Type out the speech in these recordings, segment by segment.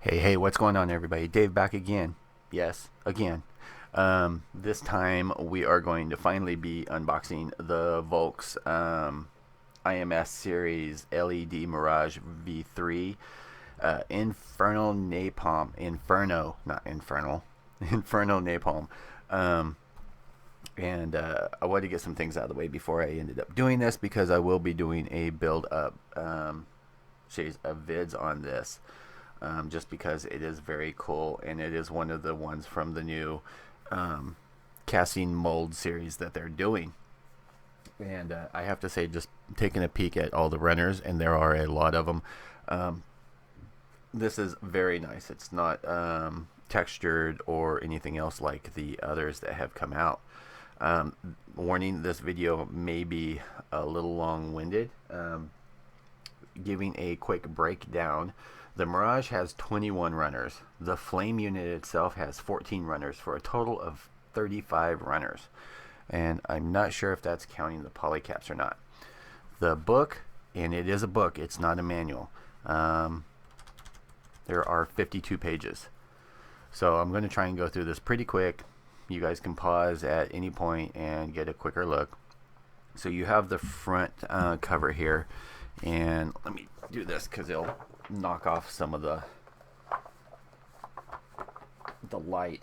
Hey, what's going on, everybody? Dave back again. Yes, again. This time we are going to finally be unboxing the Volks IMS series LED Mirage V3 Infernal Napalm. Inferno, not Infernal. Inferno Napalm. Um, and I wanted to get some things out of the way before I ended up doing this because I will be doing a build up series of vids on this. Just because it is very cool and it is one of the ones from the new casting mold series that they're doing. And I have to say, just taking a peek at all the runners, and there are a lot of them, this is very nice. It's not textured or anything else like the others that have come out. Warning, this video may be a little long-winded. Giving a quick breakdown, the Mirage has 21 runners. The Flame unit itself has 14 runners for a total of 35 runners. And I'm not sure if that's counting the polycaps or not. The book, and it is a book, it's not a manual. There are 52 pages. So I'm going to try and go through this pretty quick. You guys can pause at any point and get a quicker look. So you have the front cover here. And let me do this because it'll knock off some of the light,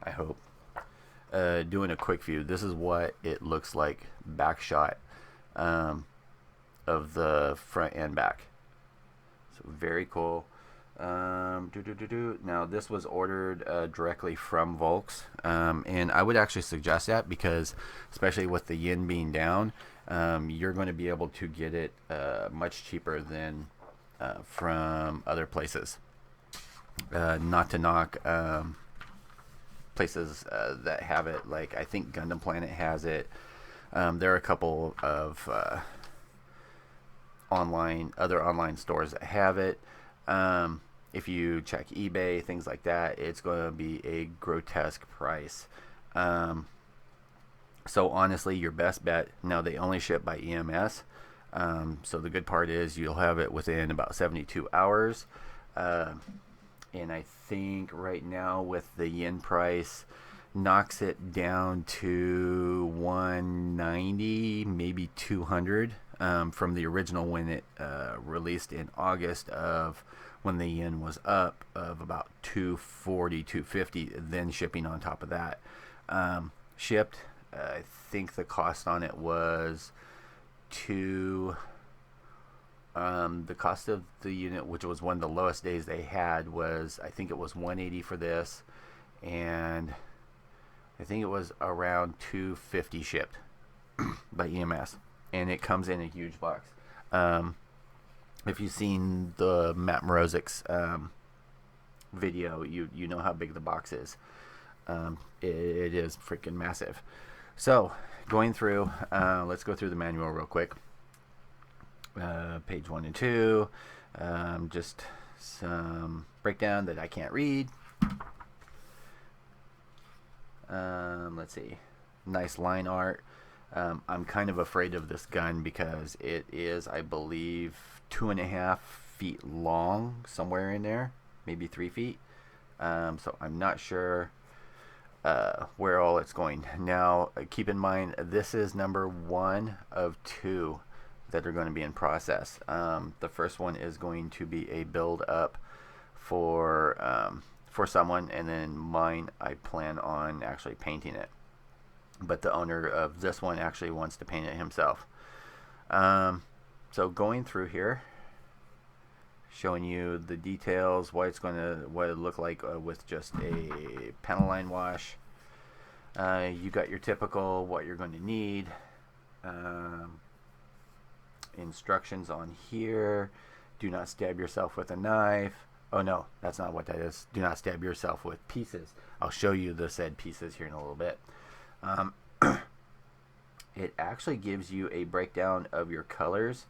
I hope. Doing a quick view, this is what it looks like back shot of the front and back. So very cool. Now this was ordered directly from Volks, and I would actually suggest that because, especially with the yen being down, you're going to be able to get it much cheaper than from other places. Not to knock places that have it, like I think Gundam Planet has it. There are a couple of other online stores that have it. If you check eBay, things like that, it's going to be a grotesque price. So honestly, your best bet, now they only ship by EMS. So the good part is you'll have it within about 72 hours. And I think right now with the yen price, knocks it down to 190, maybe 200 from the original when it released in August of when the yen was up of about 240, 250, then shipping on top of that. Shipped, I think the cost on it was the cost of the unit, which was one of the lowest days they had, was I think it was 180 for this, and I think it was around 250 shipped by EMS, and it comes in a huge box. If you've seen the Matt Morozic's video, you know how big the box is. It is freaking massive. So going through, let's go through the manual real quick. Page 1 and 2, just some breakdown that I can't read. Let's see, nice line art. I'm kind of afraid of this gun because it is, I believe, 2.5 feet long, somewhere in there, maybe 3 feet. So I'm not sure where all it's going. Now, keep in mind, this is number 1 of 2 that are going to be in process. The first one is going to be a build up for someone, and then mine, I plan on actually painting it. But the owner of this one actually wants to paint it himself. So going through here, showing you the details, what it look like with just a panel line wash. You got your typical what you're going to need. Instructions on here. Do not stab yourself with a knife. Oh no, that's not what that is. Do not stab yourself with pieces. I'll show you the said pieces here in a little bit. It actually gives you a breakdown of your colors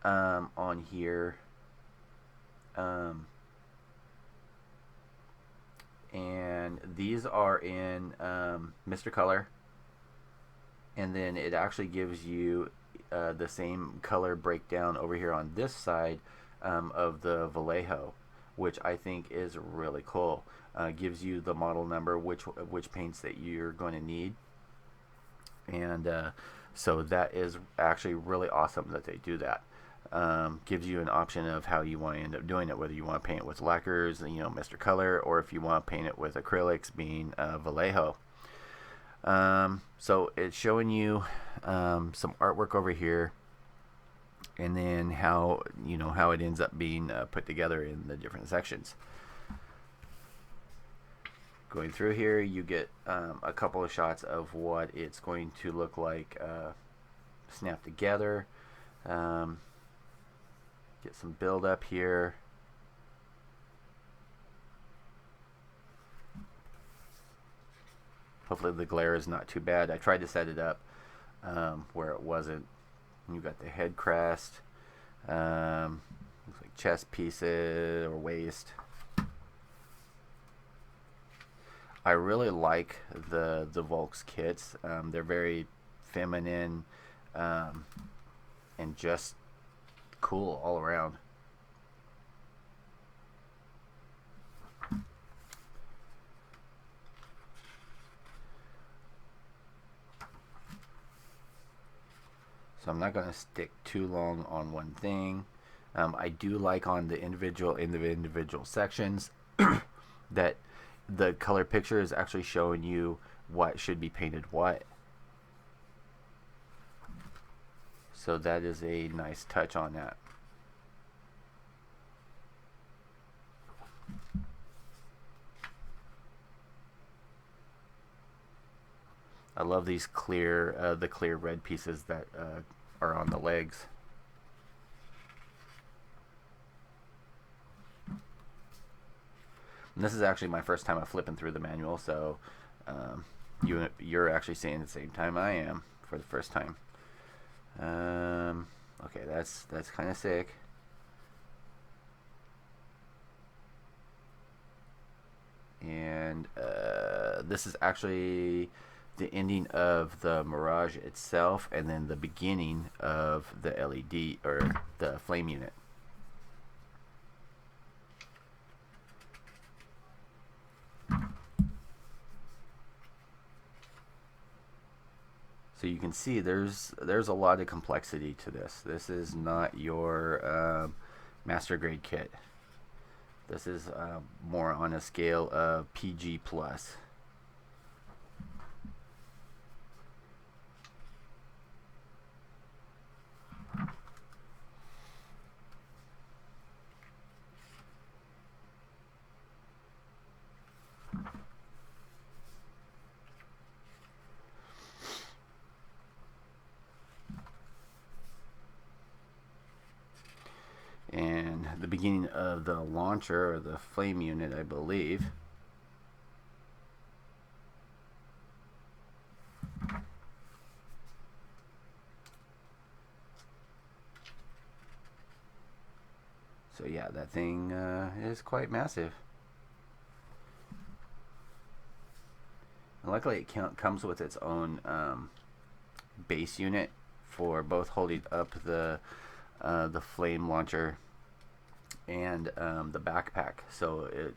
on here. And these are in Mr. Color. And then it actually gives you the same color breakdown over here on this side of the Vallejo. which I think is really cool. Gives you the model number, which paints that you're going to need, and so that is actually really awesome that they do that. Gives you an option of how you want to end up doing it, whether you want to paint it with lacquers, Mr. Color, or if you want to paint it with acrylics, being Vallejo. So it's showing you some artwork over here, and then how how it ends up being put together in the different sections. Going through here, you get a couple of shots of what it's going to look like snapped together. Get some build up here. Hopefully the glare is not too bad. I tried to set it up where it wasn't. You got the head crest, looks like chest pieces or waist. I really like the Volks kits. They're very feminine and just cool all around. So I'm not going to stick too long on one thing. I do like on the individual sections that the color picture is actually showing you what should be painted what. So that is a nice touch on that. I love these clear, the clear red pieces that are on the legs. And this is actually my first time of flipping through the manual, so you're actually seeing it at the same time I am for the first time. Okay, that's kind of sick. And this is actually the ending of the Mirage itself, and then the beginning of the LED or the flame unit. So you can see there's a lot of complexity to this. This is not your master grade kit. This is more on a scale of PG plus. And the beginning of the launcher, or the flame unit, I believe. So yeah, that thing is quite massive. And luckily it comes with its own base unit for both holding up the flame launcher and the backpack, so it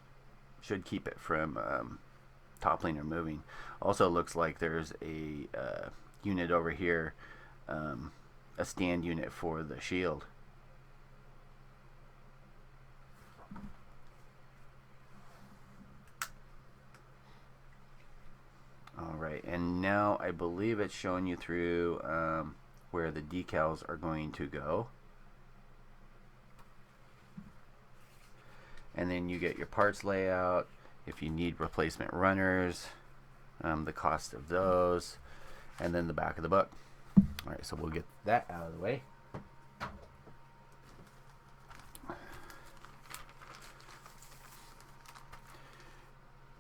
should keep it from toppling or moving. Also looks like there's a unit over here, a stand unit for the shield. Alright, and now I believe it's showing you through where the decals are going to go. And then you get your parts layout, if you need replacement runners, the cost of those, and then the back of the book. Alright, so we'll get that out of the way.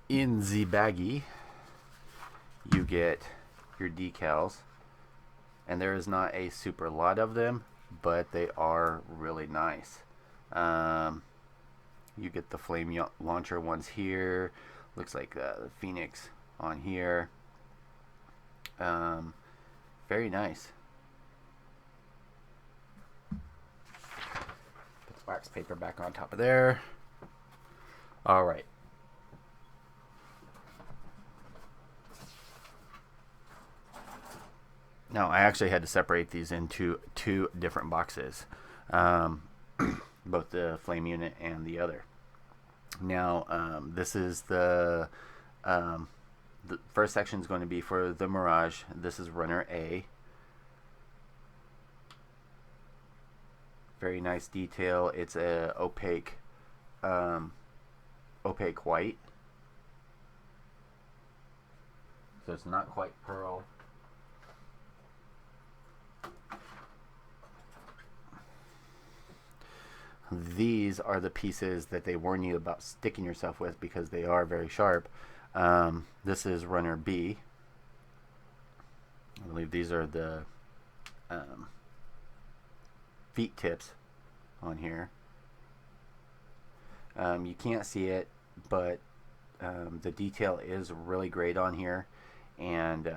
In the baggie, you get your decals, and there is not a super lot of them, but they are really nice. You get the flame launcher ones here. Looks like the Phoenix on here. Very nice. Put the wax paper back on top of there. All right. Now, I actually had to separate these into two different boxes, um, both the flame unit and the other. Now, this is the first section is going to be for the Mirage. This is runner A. Very nice detail. It's a opaque white, so it's not quite pearl. These are the pieces that they warn you about sticking yourself with because they are very sharp. This is runner B. I believe these are the feet tips on here. You can't see it, but the detail is really great on here, and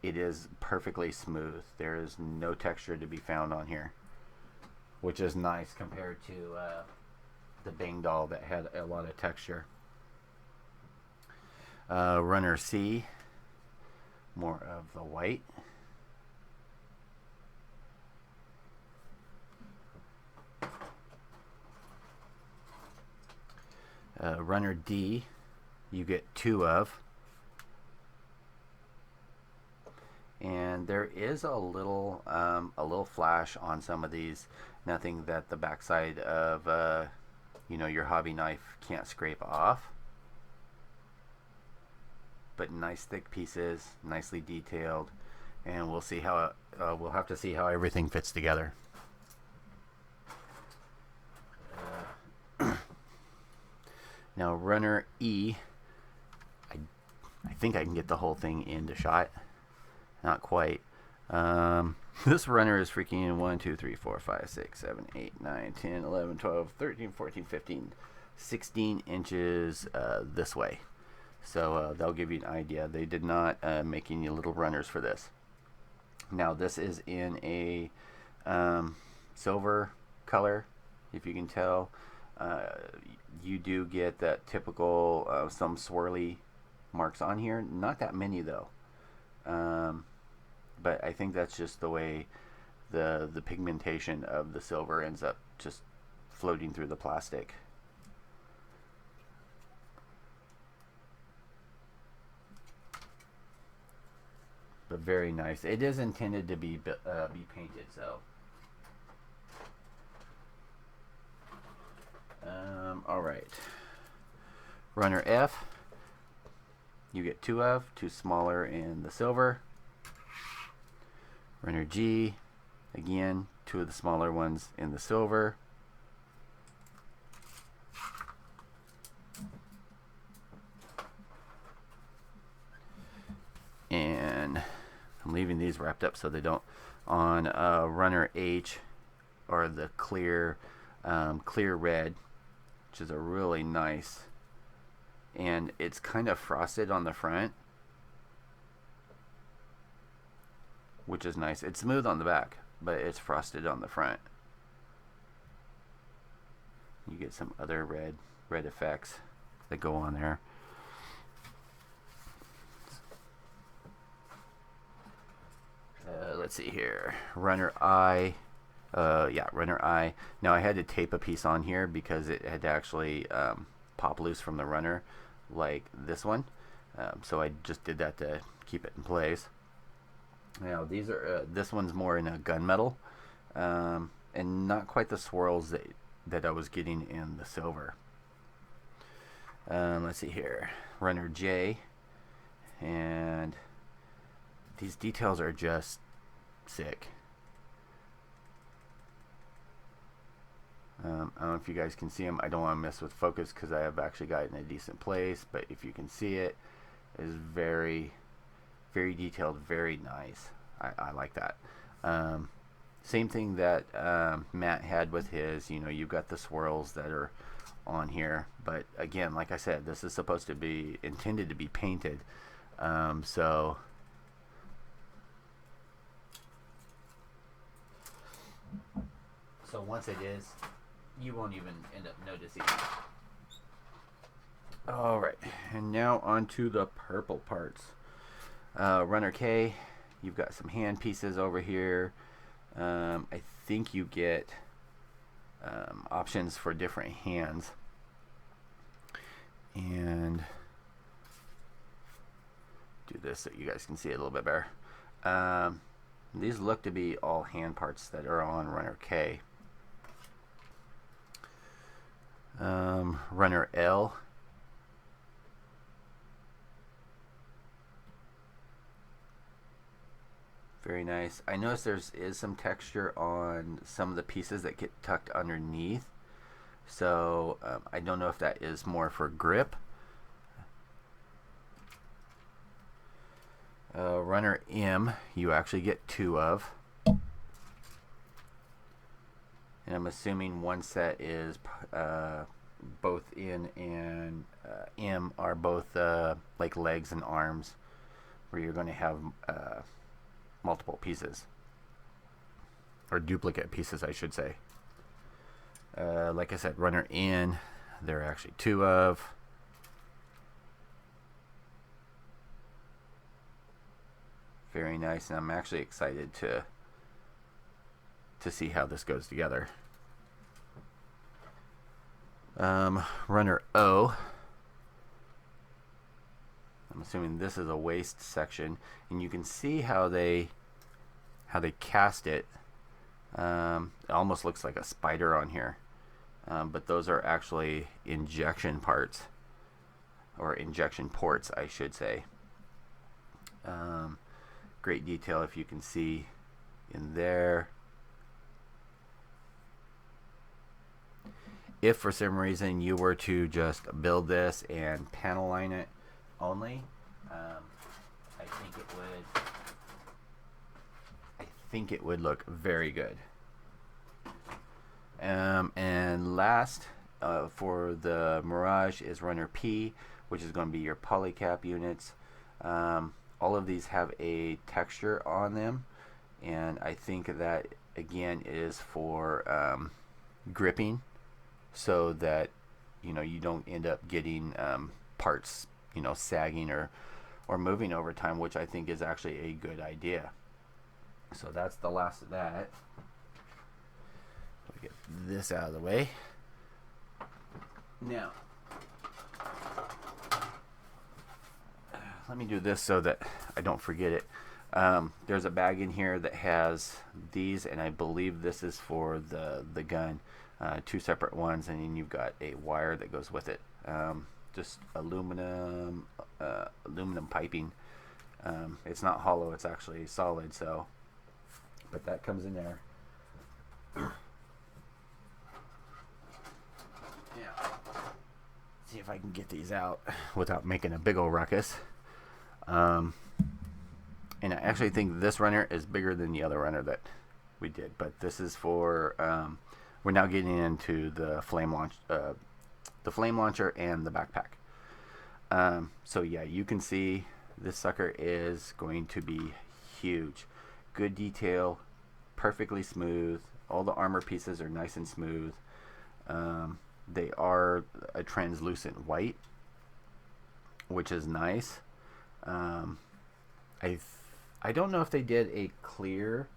it is perfectly smooth. There is no texture to be found on here, which is nice compared to the Bang doll that had a lot of texture. Runner C, more of the white. Runner D, you get two of. And there is a little flash on some of these. Nothing that the backside of your hobby knife can't scrape off. But nice thick pieces, nicely detailed, and we'll see how we'll have to see how everything fits together. Now runner E, I think I can get the whole thing into shot. Not quite. This runner is freaking 1, 2, 3, 4, 5, 6, 7, 8, 9, 10, 11, 12, 13, 14, 15, 16 inches this way. So that'll give you an idea. They did not make any little runners for this. Now this is in a silver color, if you can tell. You do get that typical some swirly marks on here. Not that many though. But I think that's just the way the pigmentation of the silver ends up just floating through the plastic. But very nice. It is intended to be painted, so. All right. Runner F, you get two of, two smaller in the silver. Runner G, again, two of the smaller ones in the silver. And I'm leaving these wrapped up so they don't. On runner H, or the clear red, which is a really nice, and it's kind of frosted on the front, which is nice. It's smooth on the back, but it's frosted on the front. You get some other red effects that go on there. Let's see here. Runner I. Runner I. Now I had to tape a piece on here because it had to actually pop loose from the runner, like this one. So I just did that to keep it in place. Now these are this one's more in a gunmetal, and not quite the swirls that I was getting in the silver. Let's see here. Runner J, and these details are just sick. I don't know if you guys can see them. I don't want to mess with focus because I have actually got it in a decent place, but if you can see it, is very, very detailed, very nice. I like that. Same thing that Matt had with his. You've got the swirls that are on here, but again, like I said, this is supposed to be intended to be painted. So once it is, you won't even end up noticing it. All right, and now on to the purple parts. Runner K, you've got some hand pieces over here. I think you get options for different hands. And do this so you guys can see it a little bit better. These look to be all hand parts that are on Runner K. Runner L. Very nice. I notice there is some texture on some of the pieces that get tucked underneath. So I don't know if that is more for grip. Runner M, you actually get 2 of. And I'm assuming one set is both in and M are both like legs and arms, where you're going to have multiple pieces. Or duplicate pieces, I should say. Like I said, runner N, there are actually 2 of. Very nice, and I'm actually excited to see how this goes together. Runner O, I'm assuming this is a waist section, and you can see how they cast it. It almost looks like a spider on here, but those are actually injection parts, or injection ports, I should say. Great detail, if you can see in there. If for some reason you were to just build this and panel line it only, I think it would look very good. And last for the Mirage is Runner P, which is going to be your polycap units. All of these have a texture on them, and I think that again is for gripping, so that you don't end up getting parts sagging or moving over time, which I think is actually a good idea. So that's the last of that. Let me get this out of the way. Now, let me do this so that I don't forget it. There's a bag in here that has these, and I believe this is for the gun. 2 separate ones, and then you've got a wire that goes with it. Just aluminum piping. It's not hollow, it's actually solid, so but that comes in there. Yeah. See if I can get these out without making a big old ruckus. And I actually think this runner is bigger than the other runner that we did, but this is for we're now getting into the flame launcher and the backpack. So yeah, you can see this sucker is going to be huge. Good detail, perfectly smooth. All the armor pieces are nice and smooth. They are a translucent white, which is nice. I don't know if they did a clear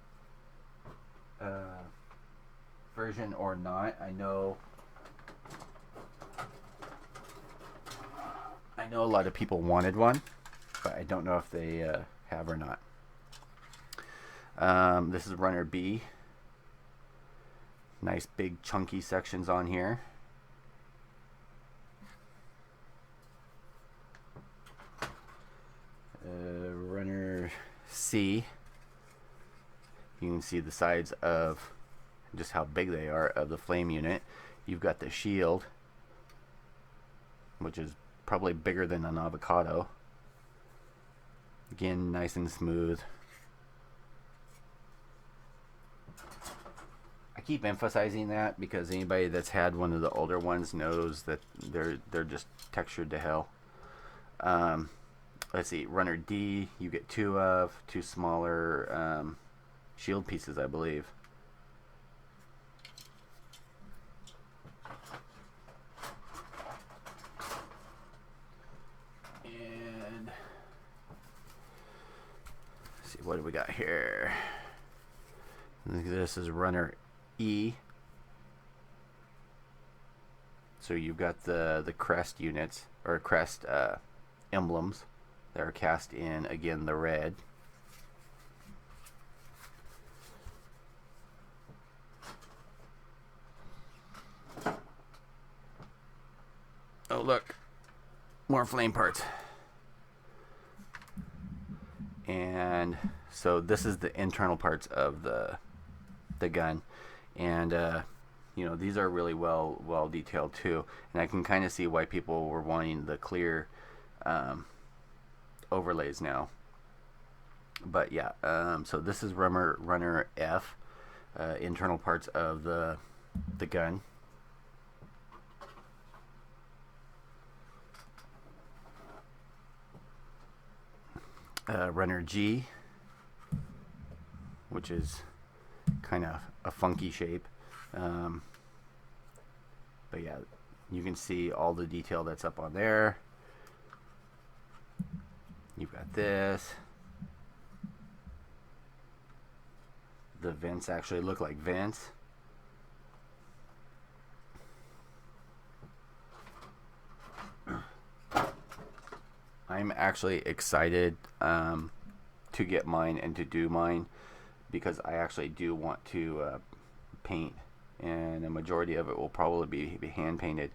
version or not. I know a lot of people wanted one, but I don't know if they have or not. This is runner B. Nice big chunky sections on here. Runner C. You can see the sides of just how big they are of the flame unit. You've got the shield, which is probably bigger than an avocado. Again, nice and smooth. I keep emphasizing that because anybody that's had one of the older ones knows that they're just textured to hell. Let's see, runner D, you get 2 of, 2 smaller shield pieces, I believe. what do we got here? This is runner E. So you've got the crest units, or crest emblems that are cast in, again, the red. Oh, look, more flame parts. And so this is the internal parts of the gun, and you know, these are really well detailed too, and I can kind of see why people were wanting the clear overlays now. But yeah, so this is runner F, internal parts of the gun. Runner G, which is kind of a funky shape, but yeah, you can see all the detail that's up on there. You've got this. The vents actually look like vents. I'm actually excited to get mine and to do mine, because I actually do want to paint, and a majority of it will probably be hand painted,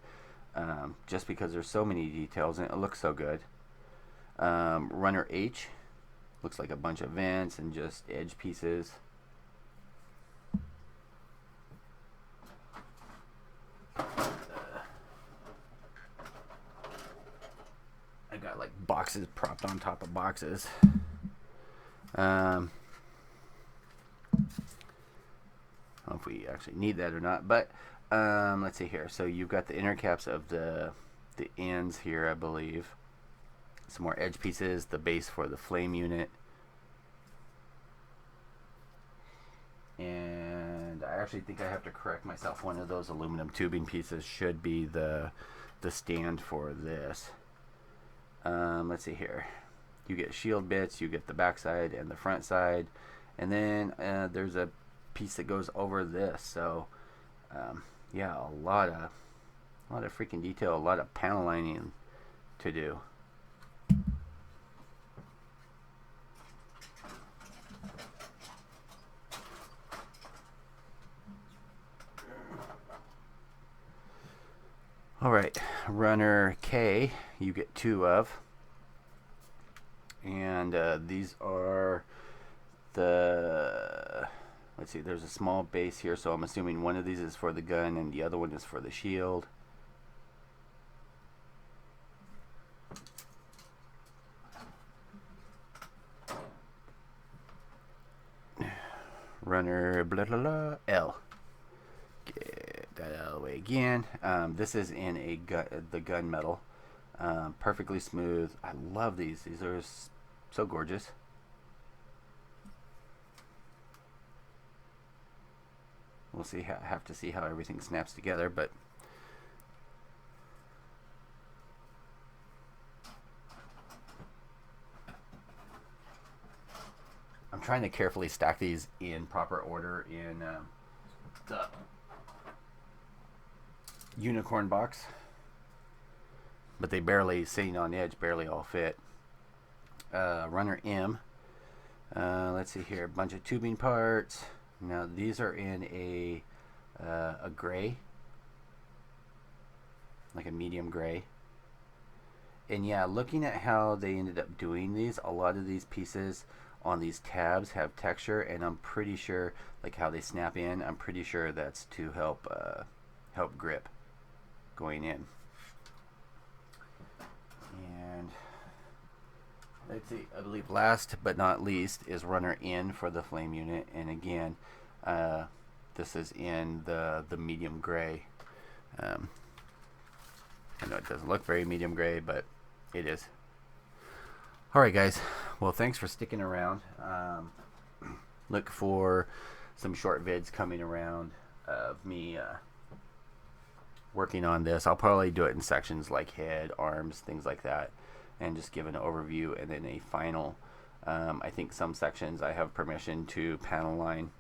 just because there's so many details and it looks so good. Runner H looks like a bunch of vents and just edge pieces. I got like boxes propped on top of boxes. I don't know if we actually need that or not, but let's see here. So you've got the inner caps of the ends here, I believe. Some more edge pieces, the base for the flame unit. And I actually think I have to correct myself. One of those aluminum tubing pieces should be the stand for this. Let's see here. You get shield bits, you get the back side and the front side, and then there's a piece that goes over this. So yeah, a lot of freaking detail, a lot of panel lining to do. Alright, runner K, you get 2 of. And these are the, let's see, there's a small base here, so I'm assuming one of these is for the gun and the other one is for the shield. Runner blah blah blah L. Get that out of the way again. This is in the gun metal. Perfectly smooth. I love these. These are so gorgeous. We'll see. Have to see how everything snaps together, but I'm trying to carefully stack these in proper order in the unicorn box, but they barely, sitting on edge, barely all fit. Runner M, let's see here, a bunch of tubing parts. Now these are in a gray, like a medium gray. And yeah, looking at how they ended up doing these, a lot of these pieces on these tabs have texture, and I'm pretty sure, like how they snap in, I'm pretty sure that's to help grip going in. And let's see, I believe last but not least is runner N for the flame unit, and again, this is in the medium gray. I know it doesn't look very medium gray, but it is. Alright guys, well, thanks for sticking around. Look for some short vids coming around of me working on this. I'll probably do it in sections like head, arms, things like that, and just give an overview and then a final I think some sections I have permission to panel line,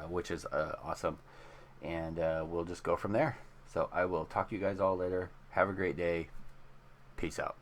which is awesome. And we'll just go from there. So I will talk to you guys all later. Have a great day. Peace out.